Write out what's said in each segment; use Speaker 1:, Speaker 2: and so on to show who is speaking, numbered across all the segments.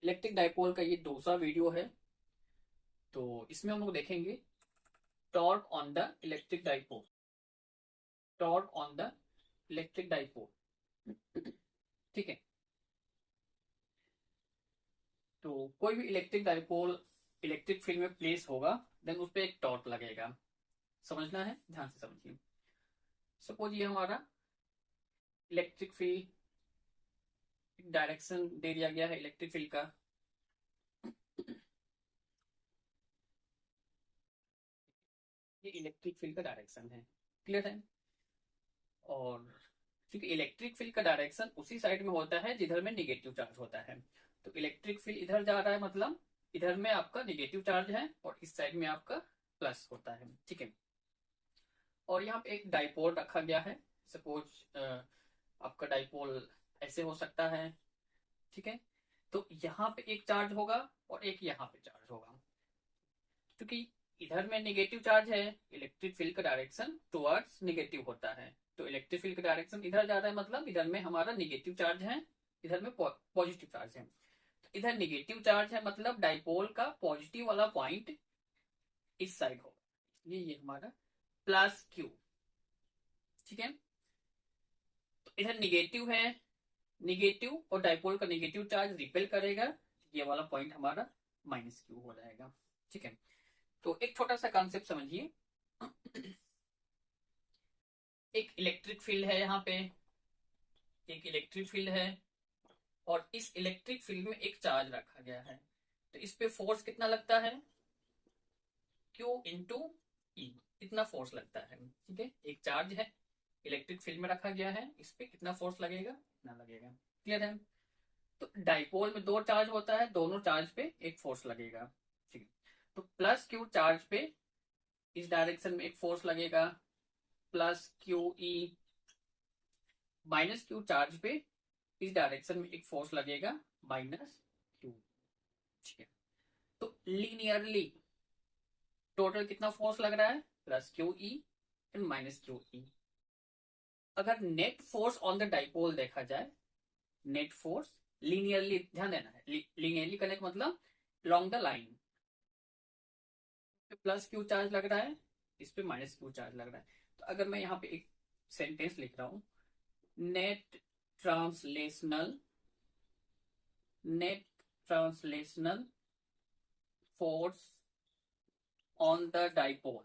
Speaker 1: Electric dipole का ये दूसरा वीडियो है। तो इसमें हम लोग देखेंगे torque on the electric dipole. Torque on the electric dipole. ठीक है। तो कोई भी इलेक्ट्रिक डाइपोल इलेक्ट्रिक फील्ड में प्लेस होगा, देन उस पर एक टॉर्क लगेगा। समझना है, ध्यान से समझिए। सपोज ये हमारा इलेक्ट्रिक फील्ड डायरेक्शन दे दिया गया है इलेक्ट्रिक फील्ड का। ये इलेक्ट्रिक फील्ड का डायरेक्शन है। क्लियर है। और क्योंकि इलेक्ट्रिक फील्ड का डायरेक्शन उसी साइड में होता है जिधर में निगेटिव चार्ज होता है, तो इलेक्ट्रिक फील्ड इधर जा रहा है, मतलब इधर में आपका निगेटिव चार्ज है और इस साइड में आपका प्लस होता है। ठीक है। और यहाँ पे एक डाइपोल रखा गया है। सपोज आपका डाइपोल ऐसे हो सकता है। ठीक है। तो यहाँ पे एक चार्ज होगा और एक यहाँ पे चार्ज होगा। क्योंकि इधर में नेगेटिव चार्ज है, इलेक्ट्रिक फील्ड का डायरेक्शन टुवर्ड्स नेगेटिव होता है। तो इलेक्ट्रिक फील्ड का डायरेक्शन इधर जा रहा है, मतलब इधर में हमारा नेगेटिव चार्ज है, इधर में पॉजिटिव चार्ज है। तो इधर नेगेटिव चार्ज है, मतलब डाइपोल का पॉजिटिव वाला पॉइंट इस साइड होगा, ये हमारा प्लस क्यू। ठीक है। तो इधर निगेटिव है, निगेटिव और डाइपोल का निगेटिव चार्ज रिपेल करेगा, ये वाला पॉइंट हमारा माइनस क्यू हो जाएगा। ठीक है। तो एक छोटा सा कॉन्सेप्ट समझिए। एक इलेक्ट्रिक फील्ड है यहाँ पे, एक इलेक्ट्रिक फील्ड है और इस इलेक्ट्रिक फील्ड में एक चार्ज रखा गया है। तो इस पे फोर्स कितना लगता है, Q इंटू ई, इतना फोर्स लगता है। ठीक है। एक चार्ज है, इलेक्ट्रिक फील्ड में रखा गया है, इस पे कितना फोर्स लगेगा, इतना लगेगा। क्लियर है। तो डाइपोल में दो चार्ज होता है, दोनों चार्ज पे एक फोर्स लगेगा। ठीक है। तो प्लस क्यू चार्ज पे इस डायरेक्शन में एक फोर्स लगेगा, प्लस क्यू ई। माइनस क्यू चार्ज पे इस डायरेक्शन में एक फोर्स लगेगा, माइनस क्यू। ठीक है। तो लीनियरली टोटल कितना फोर्स लग रहा है, plus q e and minus q e. अगर net force on the dipole देखा जाए, नेट फोर्स लीनियरली, ध्यान देना है, लीनियरली कनेक्ट मतलब long the line, plus q charge लग रहा है, इस पे माइनस क्यू चार्ज लग रहा है। तो अगर मैं यहाँ पे एक सेंटेंस लिख रहा हूं, net translational, net translational force on the dipole,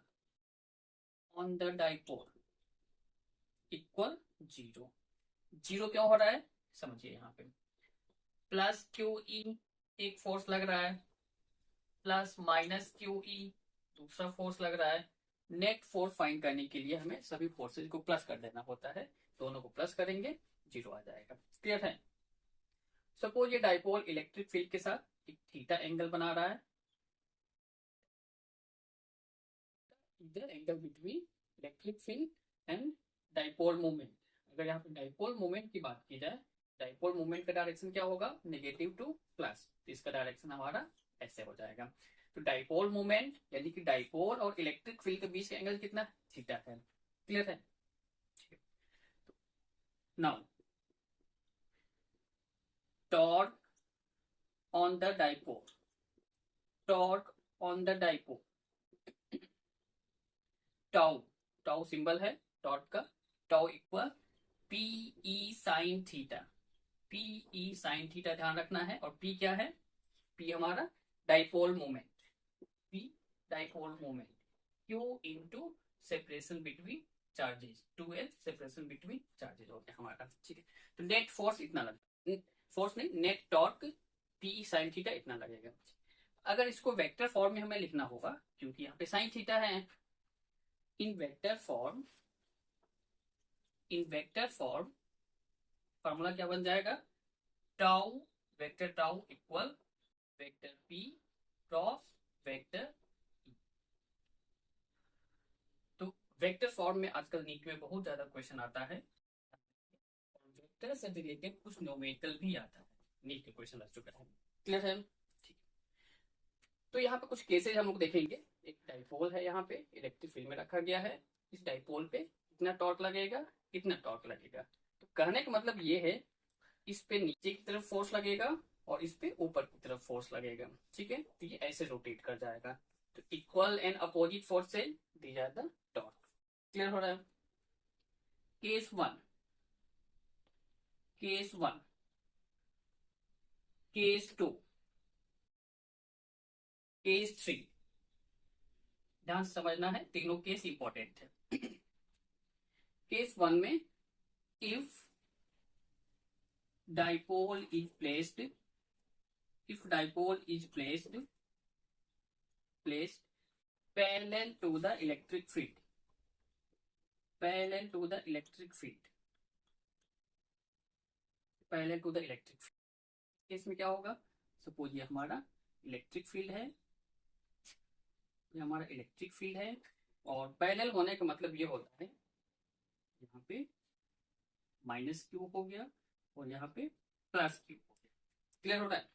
Speaker 1: on the dipole equal zero. Zero क्यों हो रहा है, समझिए। यहाँ पे प्लस क्यू ई एक फोर्स लग रहा है, प्लस माइनस क्यू ई दूसरा फोर्स लग रहा है। नेट फोर्स फाइंड करने के लिए हमें सभी फोर्सेज को प्लस कर देना होता है, दोनों को प्लस करेंगे, जीरो आ जाएगा। क्लियर है। सपोज ये डाइपोल इलेक्ट्रिक फील्ड के साथ एक थीटा एंगल बना रहा है, इधर angle between electric field and dipole moment. अगर यहाँ पे डाइपोल मोमेंट की बात की जाए, डाइपोल मोमेंट का डायरेक्शन क्या होगा, नेगेटिव टू प्लस, तो इसका डायरेक्शन हमारा ऐसे हो जाएगा। तो डाइपोल मोमेंट यानी कि डाइपोल और इलेक्ट्रिक फील्ड के बीच का एंगल कितना, थीटा है। क्लियर है। Now torque on the dipole, torque on the dipole, tau, tau symbol है टॉर्क का, tau equal P E sine theta, P E sine theta ध्यान रखना है। और पी क्या है, पी हमारा dipole moment, P dipole moment, Q into separation between charges, 2l separation between charges हो गया हमारा। ठीक है। तो नेट फोर्स इतना लगता, फोर्स नहीं, net torque P sine theta इतना लगेगा। अगर इसको वेक्टर फॉर्म में हमें लिखना होगा, क्योंकि यहाँ पे साइन थीटा है, इन वेक्टर फॉर्म, इन वेक्टर फॉर्म फॉर्मूला क्या बन जाएगा, tau, vector tau equal vector P cross vector E. तो वेक्टर फॉर्म में आजकल नीट में बहुत ज्यादा क्वेश्चन आता है, और वेक्टर से रिलेटेड कुछ न्यूमेरिकल भी आता है, नीट के क्वेश्चन आ चुका है। क्लियर है। ठीक। तो यहाँ पे कुछ केसेज हम लोग देखेंगे। एक डाइपोल है, यहाँ पे इलेक्ट्रिक फील्ड में रखा गया है, इस डाइपोल पे कितना टॉर्क लगेगा, कितना टॉर्क लगेगा। तो कहने का मतलब ये है, इस पे नीचे की तरफ फोर्स लगेगा और इस पे ऊपर की तरफ फोर्स लगेगा, ठीक है। तो ये ऐसे रोटेट कर जाएगा। तो इक्वल एंड अपोजिट फोर्स से these are the torque. Clear हो रहा है? Case one, case one, case two, case three. ध्यान से समझना है, तीनों केस इंपॉर्टेंट है। केस वन में, if dipole is placed, if dipole is placed parallel to the electric field, parallel to the electric field, parallel to the electric field, इसमें क्या होगा? सपोज ये हमारा इलेक्ट्रिक फील्ड है, ये हमारा इलेक्ट्रिक फील्ड है, और पैरेलल होने का मतलब ये होता है यहाँ पे माइनस क्यू हो गया और यहाँ पे प्लस क्यू हो गया। क्लियर हो रहा है?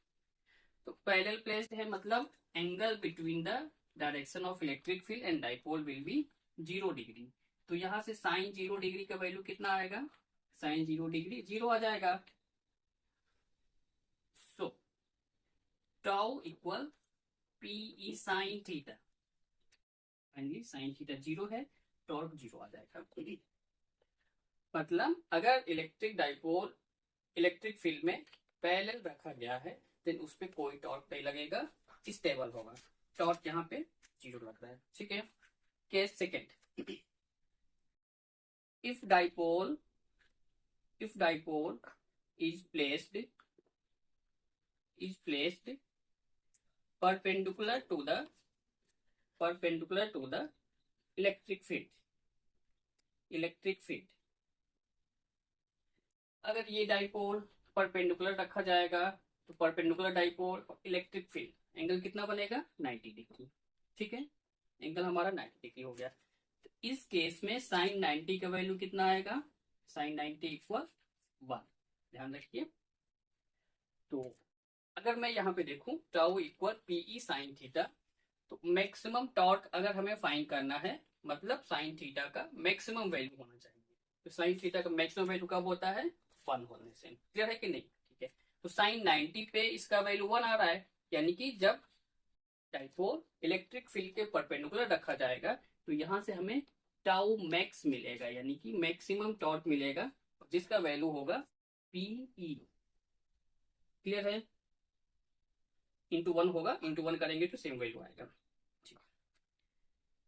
Speaker 1: तो पैरेलल प्लेस्ड है मतलब angle between the direction of electric field and dipole will be 0 degree. तो यहाँ से साइन 0 डिग्री का वैल्यू कितना आएगा? साइन 0 डिग्री 0 आ जाएगा। So tau equal P E sine theta, finally sine theta 0 है, टॉर्क 0 आ जाएगा। मतलब अगर इलेक्ट्रिक डाइपोल इलेक्ट्रिक फील्ड में पैरेलल रखा गया है देन उस पर कोई टॉर्क नहीं लगेगा, स्टेबल होगा। टॉर्क यहाँ पे 0 लग रहा है, ठीक है। Case second, if dipole is placed perpendicular to the electric field, अगर ये डाइपोल परपेंडिकुलर रखा जाएगा तो परपेंडिकुलर डाइपोल और इलेक्ट्रिक फील्ड एंगल कितना बनेगा? 90 डिग्री, ठीक है। एंगल हमारा 90 डिग्री हो गया। तो इस केस में साइन 90 का वैल्यू कितना आएगा? साइन 90 इक्वल 1, ध्यान रखिए। तो अगर मैं यहाँ पे देखूं tau equal P E sine theta, तो मैक्सिमम टॉर्क अगर हमें फाइंड करना है मतलब साइन थीटा का मैक्सिमम वैल्यू होना चाहिए। तो साइन थीटा का मैक्सिमम वैल्यू कब होता है? 1 होने से। क्लियर है कि नहीं? ठीक है। तो साइन 90 पे इसका वैल्यू 1 आ रहा है, यानी कि जब डाइपोल इलेक्ट्रिक फील्ड के परपेंडिकुलर रखा जाएगा तो यहां से हमें टाउ मैक्स मिलेगा, यानी कि मैक्सिमम टॉर्क मिलेगा, जिसका वैल्यू होगा पीई। क्लियर है? इंटू 1 होगा, इंटू 1 करेंगे तो सेम वैल्यू आएगा।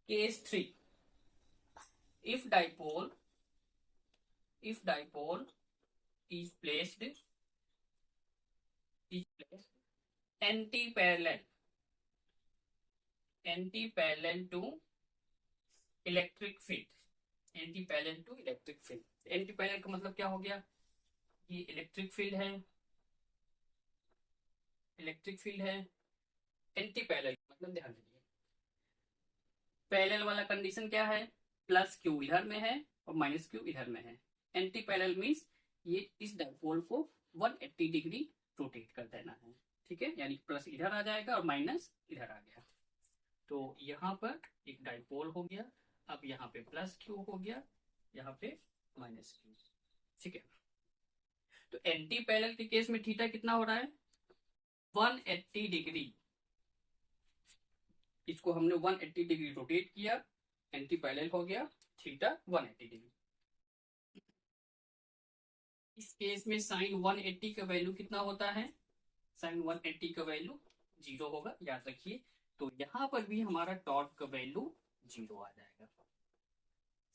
Speaker 1: Case 3, if dipole is placed anti-parallel to electric field, anti parallel to electric field. Anti parallel का मतलब क्या हो गया? ये इलेक्ट्रिक फील्ड है, एंटी पैरेलल मतलब ध्यान दीजिए पैरेलल वाला कंडीशन क्या है? प्लस क्यू इधर में है और माइनस क्यू इधर में है। एंटी पैरेलल मीन्स ये इस डाइपोल को 180 डिग्री रोटेट कर देना है, ठीक है। यानी प्लस इधर आ जाएगा और माइनस इधर आ गया। तो यहाँ पर एक डाइपोल हो गया, अब यहाँ पे प्लस क्यू हो गया, यहाँ पे माइनस क्यू, ठीक है। तो एंटी पैरेलल के केस में थीटा कितना हो रहा है? 180 डिग्री। इसको हमने 180 डिग्री रोटेट किया, एंटी पैरेलल हो गया, थीटा 180 डिग्री। इस केस में साइन 180 का वैल्यू कितना होता है? साइन 180 का वैल्यू 0 होगा, याद रखिए। तो यहां पर भी हमारा टॉर्क का वैल्यू 0 आ जाएगा,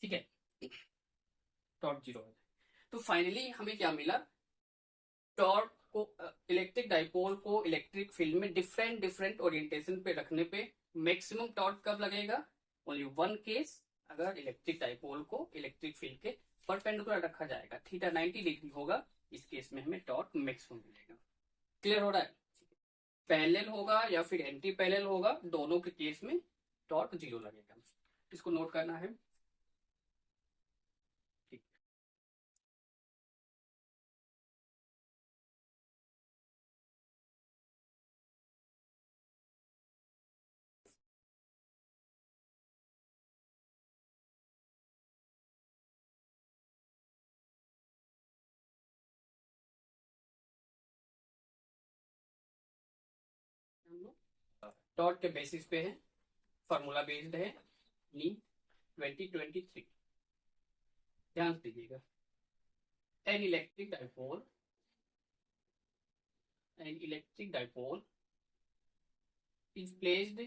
Speaker 1: ठीक है। टॉर्क 0 आ जाएगा। तो फाइनली हमें क्या मिला? टॉर्क को इलेक्ट्रिक डाइपोल को इलेक्ट्रिक फील्ड में डिफरेंट ओरिएंटेशन पे रखने पे मैक्सिमम टॉर्क कब लगेगा? ओनली वन केस, अगर इलेक्ट्रिक डाइपोल को इलेक्ट्रिक फील्ड के परपेंडिकुलर रखा जाएगा, थीटा 90 डिग्री होगा, इस केस में हमें टॉर्क मैक्सिमम मिलेगा। क्लियर हो रहा है? पैरेलल होगा या फिर एंटी पैरेलल होगा, दोनों के केस में टॉर्क 0 लगेगा। इसको नोट करना है। टॉर्क के बेसिस पे है, फार्मूला बेस्ड है नी 2023। ध्यान से दीजिएगा। An electric dipole, an electric dipole is placed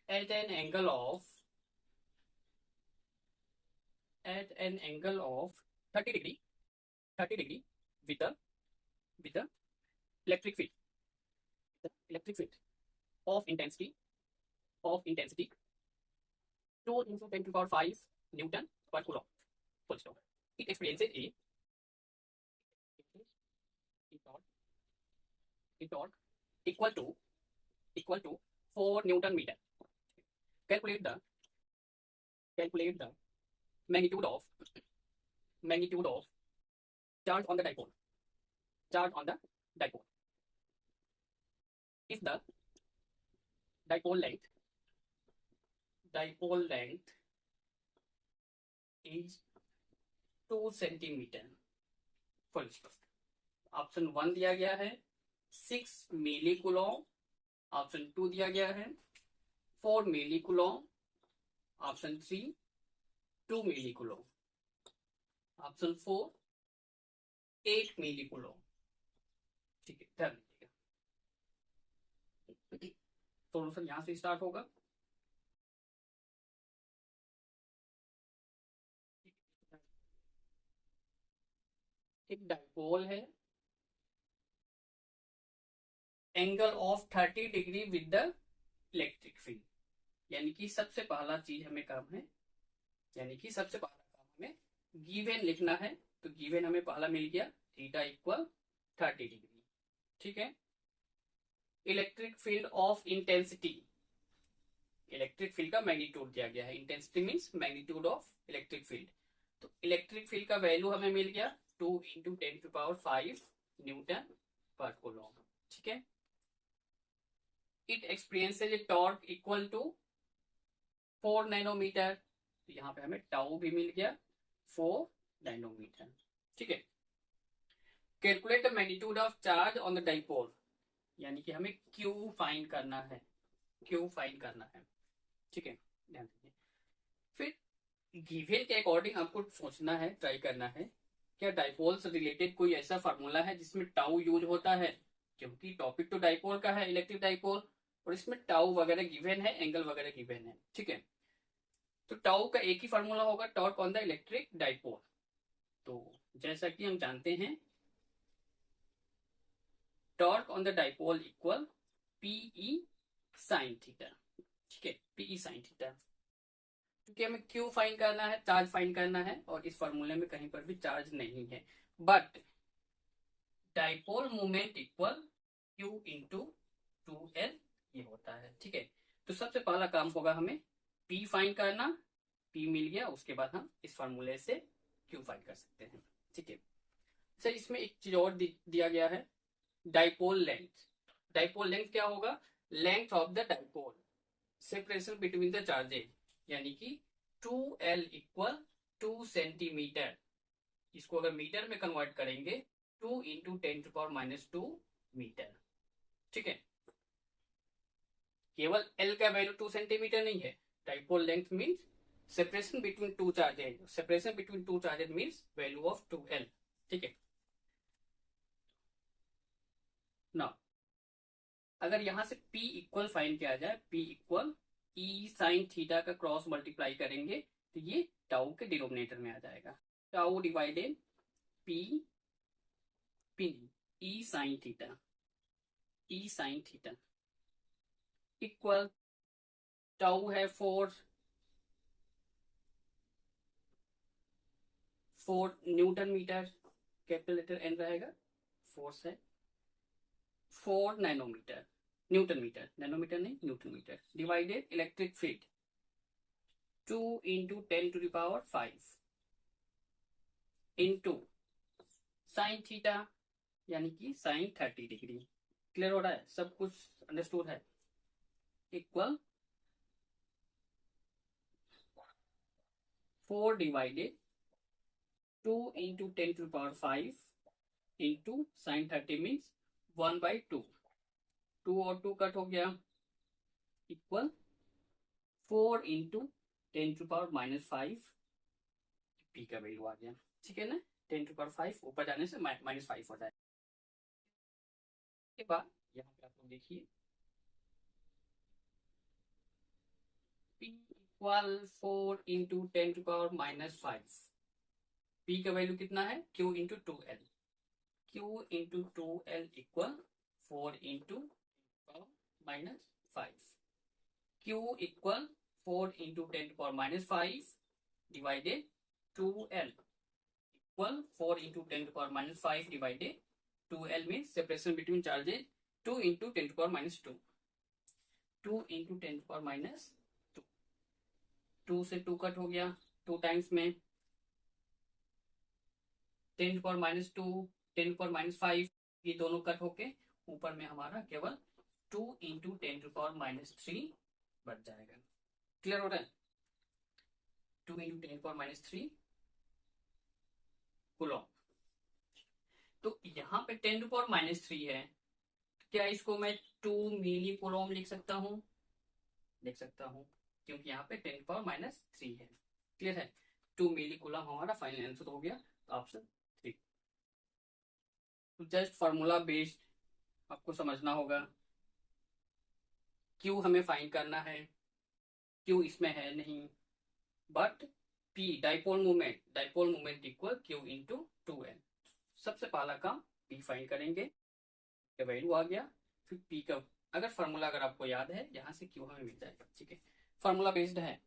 Speaker 1: at an angle of 30 degree, 30 degree with the electric field, of intensity 2 into 10 to the power 5 Newton per coulomb. Full stop. It experiences a torque equal to 4 Newton meter. Calculate the magnitude of charge on the dipole. If the dipole length is 2 centimeter. Full stop. Option 1 दिया गया है 6 मिली Coulomb, option 2 दिया गया है 4 मिली Coulomb, option 3 2 मिली Coulomb, option 4 8 मिली Coulomb. ठीक है, ध्यान दीजिएगा। सोल्यूशन यहां से स्टार्ट होगा। एक डाइपोल है, angle of 30 degree with the electric field, यानी कि सबसे पहला चीज हमें काम है, हमें गिवन लिखना है। तो गिवन हमें पहला मिल गया थीटा इक्वल 30 डिग्री। ठीक है। Electric field of intensity, electric field का मैग्नीट्यूड दिया गया है। Intensity means magnitude of electric field. तो इलेक्ट्रिक फील्ड का वैल्यू हमें मिल गया 2 into 10 to the power 5 newton पर कूलॉम। ठीक है। It experiences a torque equal to 4 nanometre. तो यहाँ पे हमें टाउ भी मिल गया 4 नैनोमीटर। ठीक है। Calculate the magnitude of charge on the dipole, यानी कि हमें क्यू फाइंड करना है, ठीक है, ध्यान दीजिए। फिर गिवन के अकॉर्डिंग आपको सोचना है, ट्राई करना है, क्या डाइपोल से रिलेटेड कोई ऐसा फार्मूला है जिसमें टाउ यूज होता है, क्योंकि टॉपिक तो डाइपोल का है, इलेक्ट्रिक डाइपोल, और इसमें टाउ वगैरह गिवन है, एंगल वगैरह गिवन है। ठीक है। तो टाउ का एक ही फार्मूला होगा, torque on the electric dipole. तो जैसा कि हम जानते हैं torque on the dipole equal P E sine theta. ठीक है, पीई साइन थीटा, क्योंकि हमें क्यू फाइंड करना है, चार्ज फाइंड करना है, और इस फॉर्मूले में कहीं पर भी चार्ज नहीं है। But dipole moment equal Q into 2L ये होता है। ठीक है। तो सबसे पहला काम होगा हमें P फाइंड करना, P मिल गया, उसके बाद हम इस फॉर्मूले से Q फाइंड कर सकते हैं। ठीक है सर, इसमें एक चीज और दिया गया है, डाइपोल लेंथ। डाइपोल लेंथ क्या होगा? Length of the dipole, separation between the charges, यानी कि 2L इक्वल 2 सेंटीमीटर। इसको अगर मीटर में कन्वर्ट करेंगे 2 इंटू 10 टू पावर -2 मीटर। ठीक है। केवल L का वैल्यू 2 सेंटीमीटर नहीं है। Dipole length means separation between two charges, separation between two charges means value of 2L। ठीक है ना। अगर यहां से P इक्वल फाइंड किया जाए, P equal E sine theta का क्रॉस मल्टीप्लाई करेंगे तो ये टाउ के डिनोमिनेटर में आ जाएगा। Tau divided P E sine theta equal tau है 4 newton metre, capital letter N रहेगा, फोर्स है 4 नैनोमीटर, न्यूटन मीटर, नैनोमीटर नहीं newton metre, divided electric field 2 into 10 to the power 5 into sine theta, यानी कि sign 30 degree. Clear हो रहा है? सब कुछ अंडरस्टूड है? Equal 4 divided 2 into 10 to the power 5 into sine 30 means 1/2, 2 और 2 कट हो गया, इक्वल 4 इंटू 10⁻⁵ पी का वैल्यू आ गया, ठीक है ना। 10⁵ ऊपर जाने से -5 हो जाएगा। के बाद यहाँ पे आप लोग देखिए p इक्वल 4 इंटू 10⁻⁵, p का वैल्यू कितना है, q into 2l, q into 2l equal 4 into -5, q equal 4 into 10⁻⁵ divided 2l equal 4 into 10⁻⁵ divided 2l means separation between charges 2 into 10⁻², 2 into 10⁻², 2 से 2 कट हो गया, 2 टाइम्स में 10⁻², 10⁻⁵, ये दोनों कट होके ऊपर में हमारा केवल 2 इंटू 10⁻³ बच जाएगा। क्लियर हो रहा है, 2 इंटू 10⁻³ कूलम। तो यहाँ पे 10⁻³ है, क्या इसको मैं 2 मिली कूलम लिख सकता हूँ, लिख सकता हूँ, क्योंकि यहाँ पे 10⁻³ है। क्लियर है, 2 मिली कूलम हमारा फाइनल आंसर हो गया, ऑप्शन 3। तो जस्ट फार्मूला बेस्ड आपको समझना होगा, क्यू हमें फाइंड करना है, क्यू इसमें है नहीं, but P dipole moment equal Q into 2l। सबसे पहला काम पी फाइंड करेंगे, वैल्यू आ गया, फिर पी का अगर फार्मूला अगर आपको याद है यहाँ से क्यू हमें मिल जाएगा, ठीक है। फार्मूला बेस्ड है,